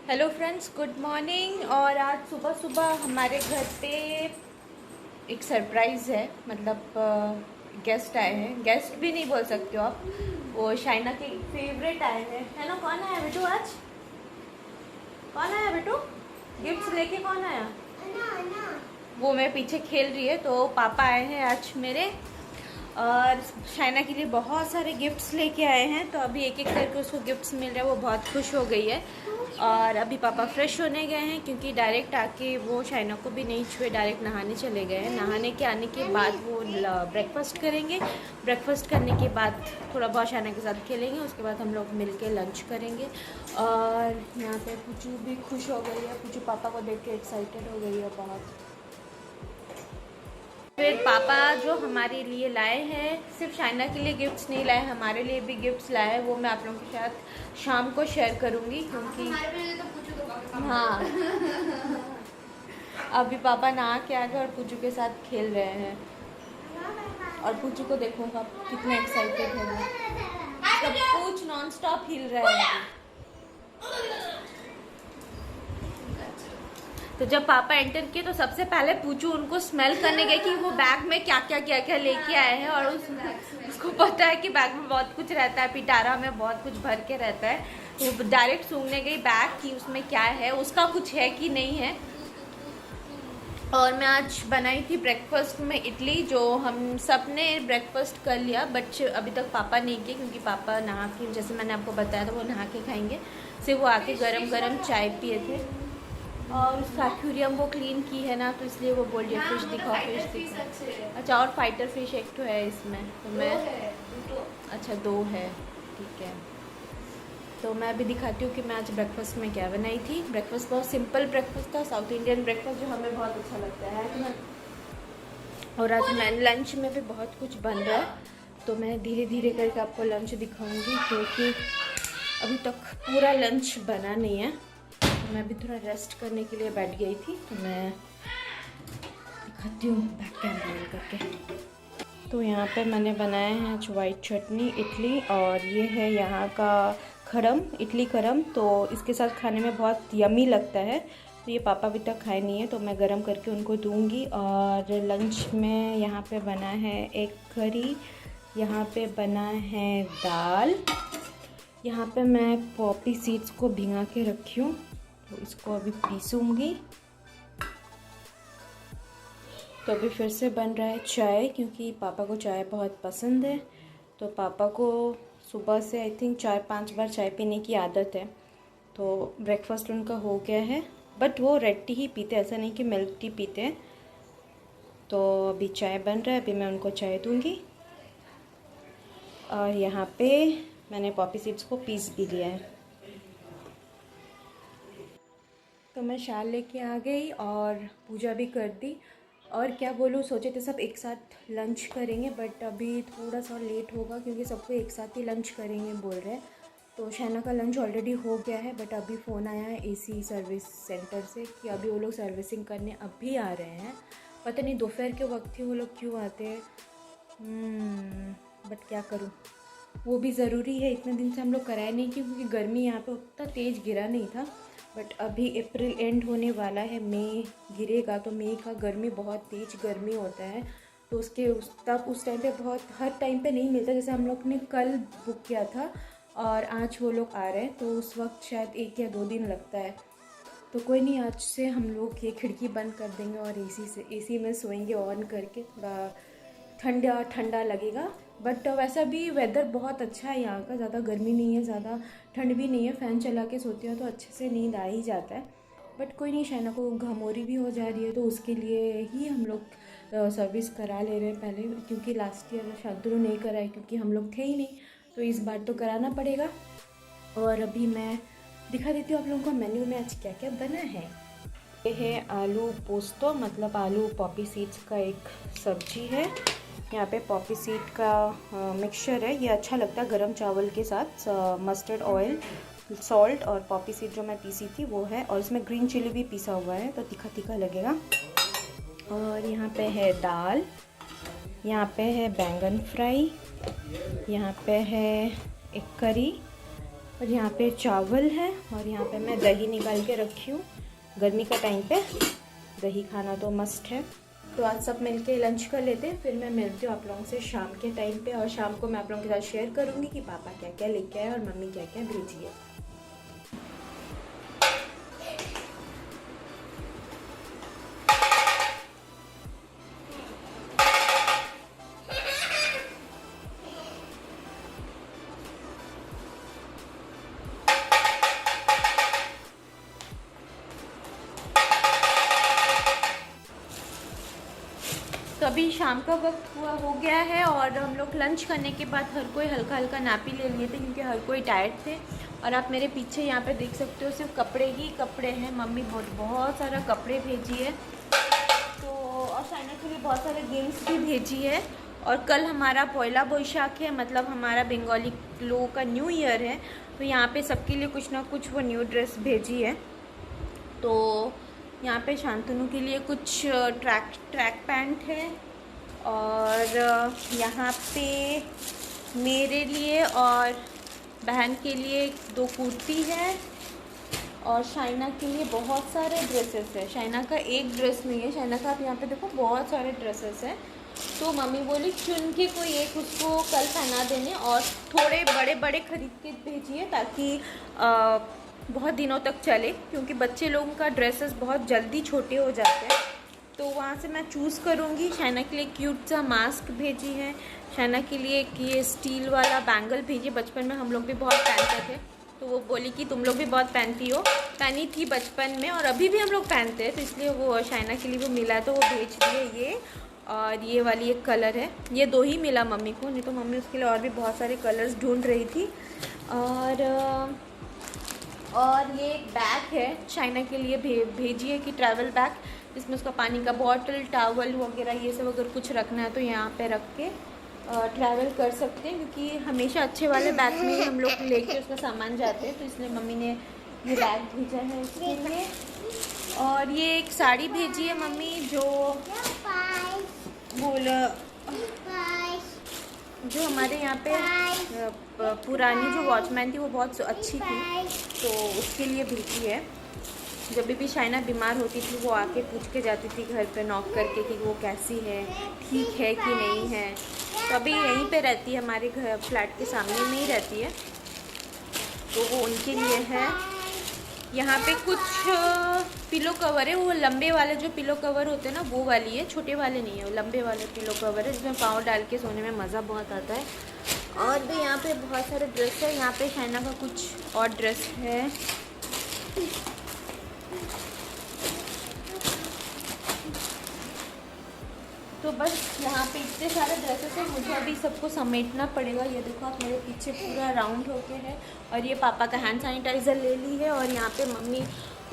Hello friends, good morning. और आज सुबह सुबह हमारे घर पे एक सरप्राइज़ है। मतलब गेस्ट आए हैं। गेस्ट भी नहीं बोल सकते हो आप, वो शाइना के फेवरेट आए हैं। है ना? कौन आया बेटू आज? कौन आया बेटू? गिफ्ट्स लेके कौन आया? वो मेरे पीछे खेल रही है। तो पापा आए हैं आज मेरे, और शाइना के लिए बहुत सारे गिफ्ट्स लेके आए हैं। तो अभी एक एक करके उसको गिफ्ट्स मिल रहे हैं। वो बहुत खुश हो गई है। और अभी पापा फ्रेश होने गए हैं, क्योंकि डायरेक्ट आके वो शाइना को भी नहीं छुए, डायरेक्ट नहाने चले गए हैं। नहाने के आने के बाद वो ब्रेकफास्ट करेंगे। ब्रेकफास्ट करने के बाद थोड़ा बहुत शाइना के साथ खेलेंगे। उसके बाद हम लोग मिल के लंच करेंगे। और यहाँ पे पूछू भी खुश हो गई है। पूछू पापा को देख के एक्साइटेड हो गई है बहुत। फिर पापा जो हमारे लिए लाए हैं, सिर्फ शाइना के लिए गिफ्ट्स नहीं लाए, हमारे लिए भी गिफ्ट्स लाए हैं। वो मैं आप लोगों के साथ शाम को शेयर करूँगी, क्योंकि हाँ अभी पापा नहा के आ गए और पूजू के साथ खेल रहे हैं। और पूजू को देखो आप कितने एक्साइटेड है वो। सब पूछ नॉन स्टॉप हिल रहा है अभी। तो जब पापा एंटर किए तो सबसे पहले पूछू उनको स्मेल करने गए कि वो बैग में क्या क्या लेके आए हैं। और उसको पता है कि बैग में बहुत कुछ रहता है, पिटारा में बहुत कुछ भर के रहता है। वो डायरेक्ट सूंघने गई बैग कि उसमें क्या है, उसका कुछ है कि नहीं है। और मैं आज बनाई थी ब्रेकफास्ट में इडली, जो हम सब ने ब्रेकफास्ट कर लिया। बट अभी तक पापा नहीं किए, क्योंकि पापा नहा के, जैसे मैंने आपको बताया था, वो नहा के खाएंगे। सिर्फ वो आके गरम गरम चाय पिए थे। और उसका एक्वेरियम वो क्लीन की है ना, तो इसलिए वो बोल रही है फिश दिखाओ, फिश दिखाओ। अच्छा, और फाइटर फिश एक तो है इसमें, तो मैं अच्छा 2 है, ठीक है। तो मैं अभी दिखाती हूँ कि मैं आज ब्रेकफास्ट में क्या बनाई थी। ब्रेकफास्ट बहुत सिंपल ब्रेकफास्ट था, साउथ इंडियन ब्रेकफास्ट, जो हमें बहुत अच्छा लगता है ना। और आज मैं लंच में भी बहुत कुछ बन रहा है, तो मैं धीरे धीरे करके आपको लंच दिखाऊंगी, क्योंकि अभी तक पूरा लंच बना नहीं है। तो मैं भी थोड़ा रेस्ट करने के लिए बैठ गई थी, तो मैं दिखाती हूँ बैक कैमरा करके। तो यहाँ पे मैंने बनाया है आज वाइट चटनी, इडली, और ये है यहाँ का खरम, इडली खरम। तो इसके साथ खाने में बहुत यमी लगता है। तो ये पापा अभी तक खाए नहीं है, तो मैं गरम करके उनको दूंगी। और लंच में यहाँ पे बना है एक करी, यहाँ पे बना है दाल, यहाँ पे मैं पॉपी सीड्स को भिंगा के रखी हूँ, तो इसको अभी पीसूँगी। तो अभी फिर से बन रहा है चाय, क्योंकि पापा को चाय बहुत पसंद है। तो पापा को सुबह से आई थिंक 4-5 बार चाय पीने की आदत है। तो ब्रेकफास्ट उनका हो गया है, बट वो रेड टी ही पीते, ऐसा नहीं कि मिल्क टी पीते हैं। तो अभी चाय बन रहा है, अभी मैं उनको चाय दूँगी। और यहाँ पे मैंने पॉपी सीड्स को पीस भी लिया है। तो मैं शाल लेके आ गई और पूजा भी कर दी। और क्या बोलूँ, सोचे थे सब एक साथ लंच करेंगे, बट अभी थोड़ा सा लेट होगा, क्योंकि सबको एक साथ ही लंच करेंगे बोल रहे हैं। तो शैना का लंच ऑलरेडी हो गया है, बट अभी फ़ोन आया है एसी सर्विस सेंटर से कि अभी वो लोग सर्विसिंग करने अभी आ रहे हैं। पता नहीं दोपहर के वक्त ही वो लोग क्यों आते हैं। बट क्या करूँ, वो भी ज़रूरी है। इतने दिन से हम लोग कराए नहीं, क्योंकि गर्मी यहाँ पे उतना तेज़ गिरा नहीं था। बट अभी अप्रैल एंड होने वाला है, मई गिरेगा, तो मई का गर्मी बहुत तेज़ गर्मी होता है। तो तब उस टाइम पे बहुत, हर टाइम पे नहीं मिलता। जैसे हम लोग ने कल बुक किया था और आज वो लोग आ रहे हैं, तो उस वक्त शायद 1 या 2 दिन लगता है। तो कोई नहीं, आज से हम लोग ये खिड़की बंद कर देंगे और एसी में सोएंगे ऑन करके। थोड़ा ठंडा ठंडा लगेगा। बट वैसा भी वेदर बहुत अच्छा है यहाँ का, ज़्यादा गर्मी नहीं है, ज़्यादा ठंड भी नहीं है। फ़ैन चला के सोती हो तो अच्छे से नींद आ ही जाता है। बट कोई नहीं, शैना को घमोरी भी हो जा रही है, तो उसके लिए ही हम लोग सर्विस करा ले रहे हैं पहले, क्योंकि लास्ट ईयर शायद नहीं कराए, क्योंकि हम लोग थे ही नहीं। तो इस बार तो कराना पड़ेगा। और अभी मैं दिखा देती हूँ आप लोगों को मेन्यू में आज क्या क्या बना है। ये है आलू पोस्तो, मतलब आलू पॉपी सीड्स का एक सब्जी है। यहाँ पे पॉपी सीड का मिक्सचर है, ये अच्छा लगता है गरम चावल के साथ। मस्टर्ड ऑयल, सॉल्ट और पॉपी सीड जो मैं पीसी थी वो है, और इसमें ग्रीन चिली भी पीसा हुआ है, तो तीखा तीखा लगेगा। और यहाँ पे है दाल, यहाँ पे है बैंगन फ्राई, यहाँ पे है एक करी, और यहाँ पे चावल है और यहाँ पे मैं दही निकाल के रखी हूँ। गर्मी का टाइम पे दही खाना तो मस्ट है। तो आज सब मिलके लंच कर लेते हैं, फिर मैं मिलती हूँ आप लोगों से शाम के टाइम पे। और शाम को मैं आप लोगों के साथ शेयर करूँगी कि पापा क्या क्या लेके आए और मम्मी क्या क्या भेजी है। तो अभी शाम का वक्त हो गया है और हम लोग लंच करने के बाद हर कोई हल्का हल्का नापी ले लिए थे क्योंकि हर कोई टायर्ड थे। और आप मेरे पीछे यहाँ पे देख सकते हो सिर्फ कपड़े ही कपड़े हैं। मम्मी बहुत सारा कपड़े भेजी है तो, और शाइना के लिए बहुत सारे गेम्स भी भेजी है। और कल हमारा पहला बोईशाख है, मतलब हमारा बंगाली लोगों का न्यू ईयर है। तो यहाँ पे सबके लिए कुछ ना कुछ वो न्यू ड्रेस भेजी है। तो यहाँ पे शांतनु के लिए कुछ ट्रैक पैंट है और यहाँ पे मेरे लिए और बहन के लिए 2 कुर्ती है और शाइना के लिए बहुत सारे ड्रेसेस है। शाइना का एक ड्रेस नहीं है, शाइना का आप यहाँ पे देखो बहुत सारे ड्रेसेस हैं। तो मम्मी बोली चुन के कोई एक उसको कल पहना देने और थोड़े बड़े बड़े खरीद के भेजिए ताकि बहुत दिनों तक चले, क्योंकि बच्चे लोगों का ड्रेसेस बहुत जल्दी छोटे हो जाते हैं। तो वहाँ से मैं चूज़ करूँगी। शाइना के लिए क्यूट सा मास्क भेजी है, शाइना के लिए ये स्टील वाला बैंगल भेजी। बचपन में हम लोग भी बहुत पहनते थे तो वो बोली कि तुम लोग भी बहुत पहनी थी बचपन में और अभी भी हम लोग पहनते हैं, तो इसलिए वो शाइना के लिए वो मिला तो वो भेज दिए ये। और ये वाली एक कलर है, ये 2 ही मिला मम्मी को, नहीं तो मम्मी उसके लिए और भी बहुत सारे कलर्स ढूंढ रही थी। और ये एक बैग है शाइना के लिए भेजी है कि ट्रैवल बैग, जिसमें उसका पानी का बॉटल, टावल वगैरह ये सब अगर कुछ रखना है तो यहाँ पे रख के ट्रैवल कर सकते हैं, क्योंकि हमेशा अच्छे वाले बैग में हम लोग लेके उसका सामान जाते हैं। तो इसलिए मम्मी ने ये बैग भेजा है उसके लिए। और ये एक साड़ी भेजी है मम्मी जो हमारे यहाँ पे पुरानी जो वॉचमैन थी वो बहुत अच्छी थी तो उसके लिए भेजी है। जब भी शाइना बीमार होती थी वो आके पूछ के जाती थी घर पे नॉक करके कि वो कैसी है, ठीक है कि नहीं है। तो अभी यहीं पे रहती है, हमारे घर फ्लैट के सामने में ही रहती है, तो वो उनके लिए है। यहाँ पे कुछ पिलो कवर है, वो लंबे वाले जो पिलो कवर होते हैं ना वो वाली है, छोटे वाले नहीं है, वो लंबे वाले पिलो कवर है जिसमें पाँव डाल के सोने में मज़ा बहुत आता है। और भी यहाँ पे बहुत सारे ड्रेस है। यहाँ पे शाइना का कुछ और ड्रेस है। तो बस यहाँ पे इतने सारे ड्रेसेस हैं, मुझे अभी सबको समेटना पड़ेगा। ये देखो आप मेरे पीछे पूरा राउंड होके है। और ये पापा का हैंड सैनिटाइज़र ले ली है। और यहाँ पे मम्मी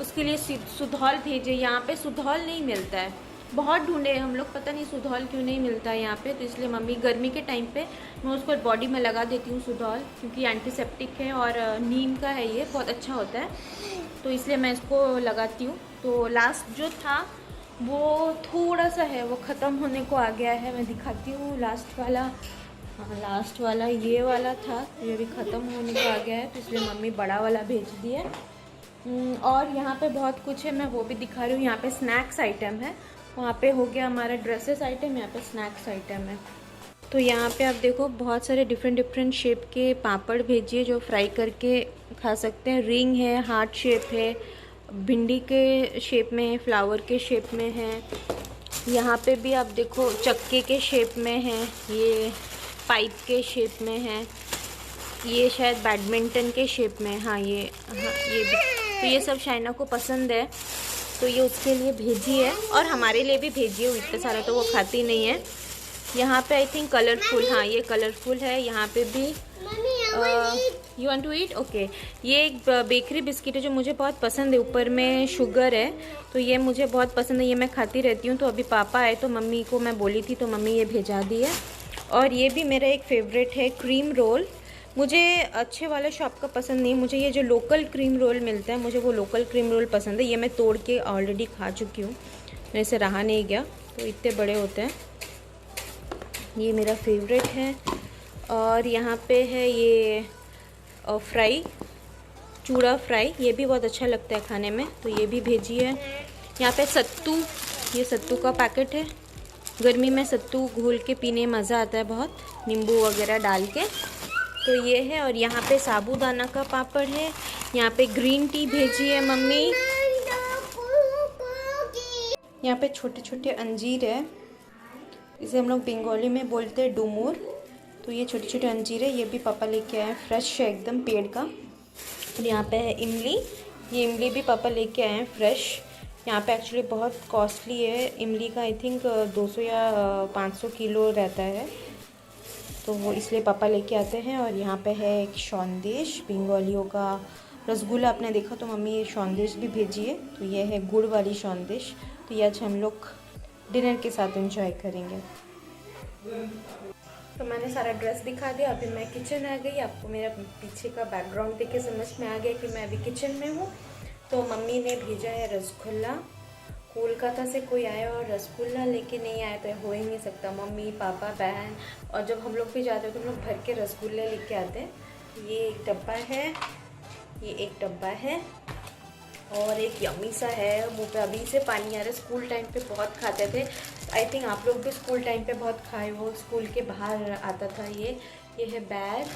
उसके लिए सुधौल भेजे। यहाँ पे सुधौल नहीं मिलता है, बहुत ढूंढे हम लोग, पता नहीं सुधौल क्यों नहीं मिलता है यहाँ पे। तो इसलिए मम्मी गर्मी के टाइम पे मैं उसको बॉडी में लगा देती हूँ सुधौल, क्योंकि एंटीसेप्टिक है और नीम का है, ये बहुत अच्छा होता है, तो इसलिए मैं इसको लगाती हूँ। तो लास्ट जो था वो थोड़ा सा है, वो ख़त्म होने को आ गया है, मैं दिखाती हूँ लास्ट वाला। हाँ लास्ट वाला ये वाला था, ये भी ख़त्म होने को आ गया है, तो इसलिए मम्मी बड़ा वाला भेज दी है। और यहाँ पे बहुत कुछ है, मैं वो भी दिखा रही हूँ। यहाँ पे स्नैक्स आइटम है, वहाँ पे हो गया हमारा ड्रेसेस आइटम, यहाँ पे स्नैक्स आइटम है। तो यहाँ पे आप देखो बहुत सारे डिफरेंट शेप के पापड़ भेजिए जो फ्राई करके खा सकते हैं। रिंग है, हार्ट शेप है, भिंडी के शेप में है, फ्लावर के शेप में है। यहाँ पे भी आप देखो चक्के के शेप में है, ये पाइप के शेप में है, ये शायद बैडमिंटन के शेप में। हाँ ये भी। तो ये सब शाइना को पसंद है तो ये उसके लिए भेजी है और हमारे लिए भी भेजी है। इतना सारा तो वो खाती नहीं है। यहाँ पे आई थिंक कलरफुल, हाँ ये कलरफुल है। यहाँ पे भी you want to eat, okay. ये एक बेकरी बिस्किट है जो मुझे बहुत पसंद है, ऊपर में शुगर है, तो ये मुझे बहुत पसंद है, ये मैं खाती रहती हूँ। तो अभी पापा आए तो मम्मी को मैं बोली थी तो मम्मी ये भेजा दी है। और ये भी मेरा एक फेवरेट है क्रीम रोल। मुझे अच्छे वाले शॉप का पसंद नहीं, मुझे ये जो लोकल क्रीम रोल मिलता है, मुझे वो लोकल क्रीम रोल पसंद है। ये मैं तोड़ के ऑलरेडी खा चुकी हूँ, मेरे से रहा नहीं गया, तो इतने बड़े होते हैं। ये मेरा फेवरेट है। और यहाँ पे है ये फ्राई चूड़ा फ्राई, ये भी बहुत अच्छा लगता है खाने में, तो ये भी भेजी है। यहाँ पे सत्तू, ये सत्तू का पैकेट है। गर्मी में सत्तू घोल के पीने में मज़ा आता है बहुत, नींबू वगैरह डाल के, तो ये है। और यहाँ पे साबूदाना का पापड़ है। यहाँ पे ग्रीन टी भेजी है मम्मी। यहाँ पे छोटे छोटे अंजीर है, इसे हम लोग बंगाली में बोलते हैं डूमूर। तो ये छोटे छोटे अंजीर है, ये भी पापा लेके आए हैं, फ्रेश है एकदम पेड़ का। और यहाँ पे है इमली, ये इमली भी पापा लेके आए हैं फ्रेश। यहाँ पे एक्चुअली बहुत कॉस्टली है इमली का, आई थिंक 200 या 500 किलो रहता है, तो वो इसलिए पापा लेके आते हैं। और यहाँ पे है एक सौंदेश, बंगालियों का रसगुल्ला, आपने देखा तो मम्मी ये सौंदेश भी भेजी है, तो ये है गुड़ वाली सौंदेश। तो ये आज हम लोग डिनर के साथ एंजॉय करेंगे। तो मैंने सारा ड्रेस दिखा दिया, अभी मैं किचन आ गई। आपको मेरा पीछे का बैकग्राउंड देख के समझ में आ गया कि मैं अभी किचन में हूँ। तो मम्मी ने भेजा है रसगुल्ला, कोलकाता से कोई आया और रसगुल्ला लेके नहीं आया तो हो ही नहीं सकता। मम्मी पापा बहन, और जब हम लोग भी जाते हैं तो हम लोग भर के रसगुल्ले लेके आते हैं। ये एक डब्बा है, ये एक डब्बा है, और एक यम्मी सा है, मुँह पे अभी से पानी आ रहा है। स्कूल टाइम पे बहुत खाते थे, आई थिंक आप लोग भी स्कूल टाइम पे बहुत खाए हो, स्कूल के बाहर आता था ये है बैग,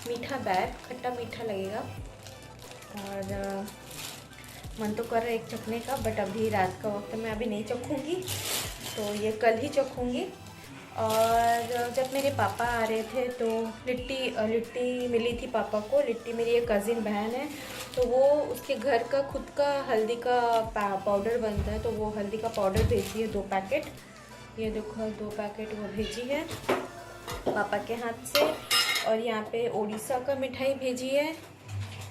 मीठा बैग, खट्टा मीठा लगेगा। और मन तो कर रहा है एक चखने का, बट अभी रात का वक्त मैं अभी नहीं चखूँगी, तो ये कल ही चखूँगी। और जब मेरे पापा आ रहे थे तो लिट्टी मिली थी पापा को। लिट्टी मेरी एक कज़िन बहन है, तो वो उसके घर का खुद का हल्दी का पाउडर बनता है, तो वो हल्दी का पाउडर भेजी है 2 पैकेट। ये देखो 2 पैकेट वो भेजी है पापा के हाथ से। और यहाँ पे उड़ीसा का मिठाई भेजी है,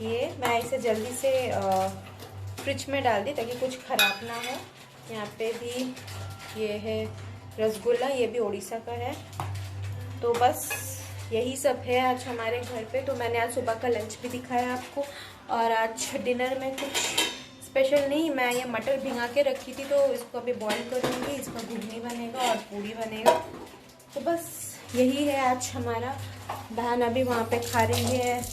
ये मैं इसे जल्दी से फ्रिज में डाल दी ताकि कुछ ख़राब ना हो। यहाँ पे भी ये है रसगुल्ला, ये भी उड़ीसा का है। तो बस यही सब है आज हमारे घर पे। तो मैंने आज सुबह का लंच भी दिखाया आपको, और आज डिनर में कुछ स्पेशल नहीं, मैं ये मटर भिंगा के रखी थी तो इसको अभी बॉईल करूँगी, इसका घुगनी बनेगा और पूरी बनेगा। तो बस यही है आज हमारा। बहन अभी वहाँ पे खा रही है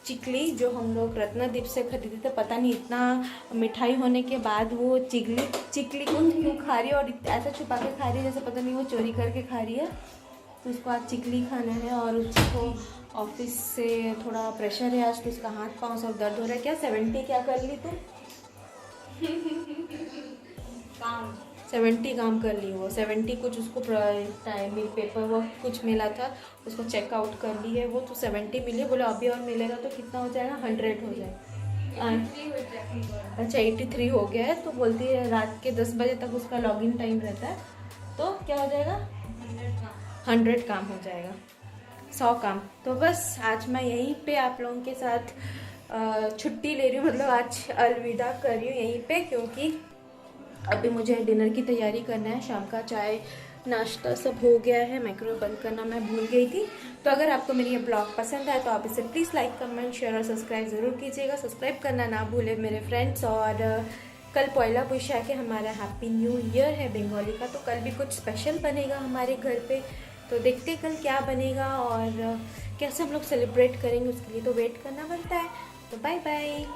चिकली, जो हम लोग रत्नदीप से खरीदे थे। पता नहीं इतना मिठाई होने के बाद वो चिकली को क्यों खा रही है, और ऐसा छुपा के खा रही है जैसे पता नहीं वो चोरी करके खा रही है। तो उसको आज चिकली खाना है, और उसको ऑफिस से थोड़ा प्रेशर है आज, तो उसका हाथ पाँव सब दर्द हो रहा है। क्या 70 क्या कर ली तुम? 70 काम कर ली वो, 70 कुछ उसको टाइम पेपर वर्क कुछ मिला था, उसको चेकआउट कर ली है वो, तो 70 मिली। बोला अभी और मिलेगा तो कितना हो जाएगा, 100 हो जाएगा। अच्छा 83 हो गया है। तो बोलती है रात के 10 बजे तक उसका लॉगिन टाइम रहता है, तो क्या हो जाएगा, 100 काम हो जाएगा, 100 काम। तो बस आज मैं यहीं पे आप लोगों के साथ छुट्टी ले रही हूँ, मतलब आज अलविदा कर रही हूँ यहीं पे, क्योंकि अभी मुझे डिनर की तैयारी करना है। शाम का चाय नाश्ता सब हो गया है, माइक्रोवेव बंद करना मैं भूल गई थी। तो अगर आपको मेरी ये ब्लॉग पसंद आए तो आप इसे प्लीज़ लाइक कमेंट शेयर और सब्सक्राइब ज़रूर कीजिएगा। सब्सक्राइब करना ना भूले मेरे फ्रेंड्स। और कल पहला बैसाखी है, हैप्पी न्यू ईयर है बंगाली का, तो कल भी कुछ स्पेशल बनेगा हमारे घर पे। तो देखते कल क्या बनेगा और कैसे हम लोग सेलिब्रेट करेंगे, उसके लिए तो वेट करना बनता है। तो बाय बाय।